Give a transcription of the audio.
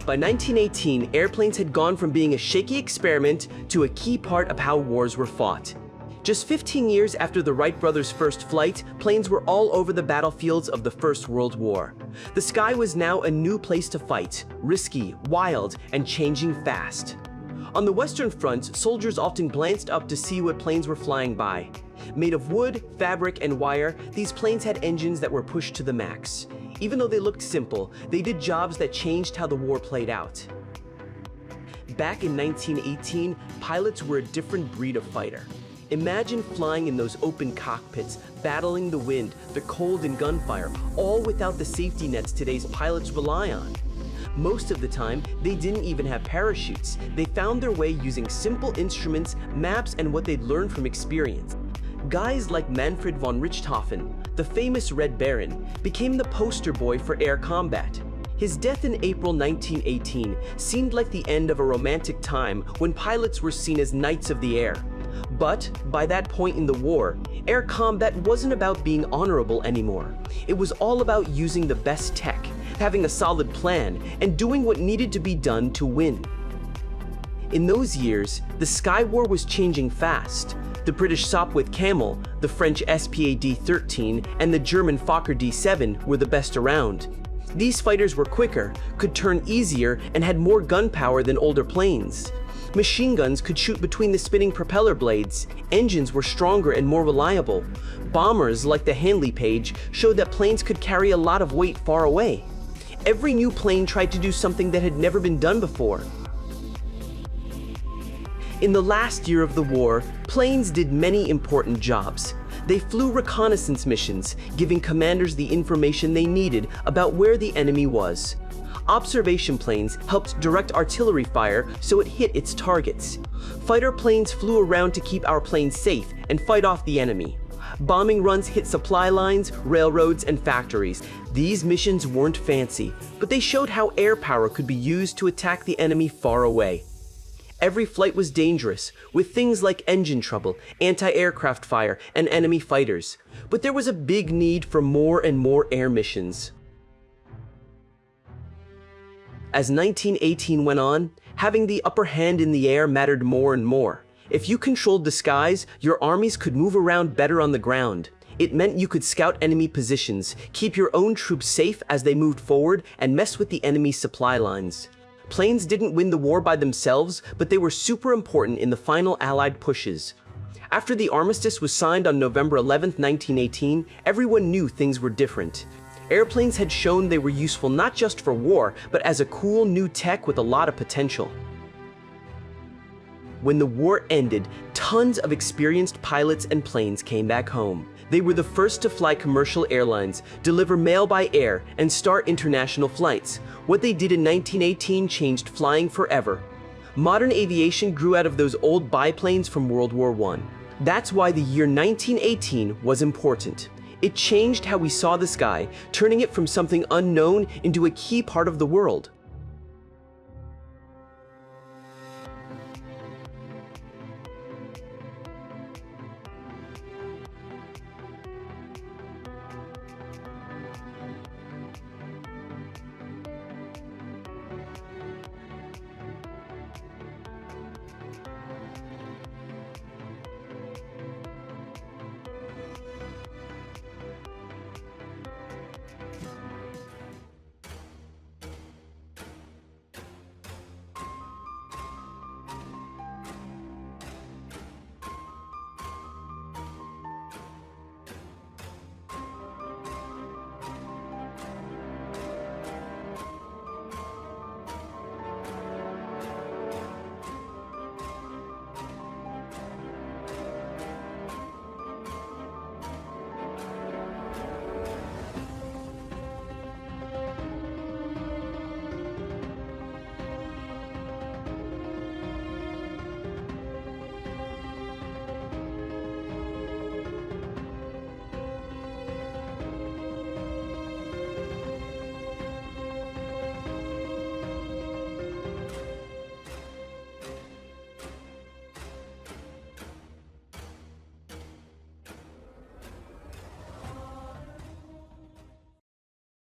By 1918, airplanes had gone from being a shaky experiment to a key part of how wars were fought. Just 15 years after the Wright brothers' first flight, planes were all over the battlefields of the First World War. The sky was now a new place to fight, risky, wild, and changing fast. On the Western Front, soldiers often glanced up to see what planes were flying by. Made of wood, fabric, and wire, these planes had engines that were pushed to the max. Even though they looked simple, they did jobs that changed how the war played out. Back in 1918, pilots were a different breed of fighter. Imagine flying in those open cockpits, battling the wind, the cold, and gunfire, all without the safety nets today's pilots rely on. Most of the time, they didn't even have parachutes. They found their way using simple instruments, maps, and what they'd learned from experience. Guys like Manfred von Richthofen, the famous Red Baron, became the poster boy for air combat. His death in April 1918 seemed like the end of a romantic time when pilots were seen as knights of the air. But by that point in the war, air combat wasn't about being honorable anymore. It was all about using the best tech, having a solid plan, and doing what needed to be done to win. In those years, the Sky War was changing fast. The British Sopwith Camel, the French SPA-D-13, and the German Fokker D-7 were the best around. These fighters were quicker, could turn easier, and had more gun power than older planes. Machine guns could shoot between the spinning propeller blades. Engines were stronger and more reliable. Bombers, like the Handley Page, showed that planes could carry a lot of weight far away. Every new plane tried to do something that had never been done before. In the last year of the war, planes did many important jobs. They flew reconnaissance missions, giving commanders the information they needed about where the enemy was. Observation planes helped direct artillery fire so it hit its targets. Fighter planes flew around to keep our planes safe and fight off the enemy. Bombing runs hit supply lines, railroads, and factories. These missions weren't fancy, but they showed how air power could be used to attack the enemy far away. Every flight was dangerous, with things like engine trouble, anti-aircraft fire, and enemy fighters. But there was a big need for more and more air missions. As 1918 went on, having the upper hand in the air mattered more and more. If you controlled the skies, your armies could move around better on the ground. It meant you could scout enemy positions, keep your own troops safe as they moved forward, and mess with the enemy's supply lines. Planes didn't win the war by themselves, but they were super important in the final Allied pushes. After the armistice was signed on November 11, 1918, everyone knew things were different. Airplanes had shown they were useful not just for war, but as a cool new tech with a lot of potential. When the war ended, tons of experienced pilots and planes came back home. They were the first to fly commercial airlines, deliver mail by air, and start international flights. What they did in 1918 changed flying forever. Modern aviation grew out of those old biplanes from World War I. That's why the year 1918 was important. It changed how we saw the sky, turning it from something unknown into a key part of the world.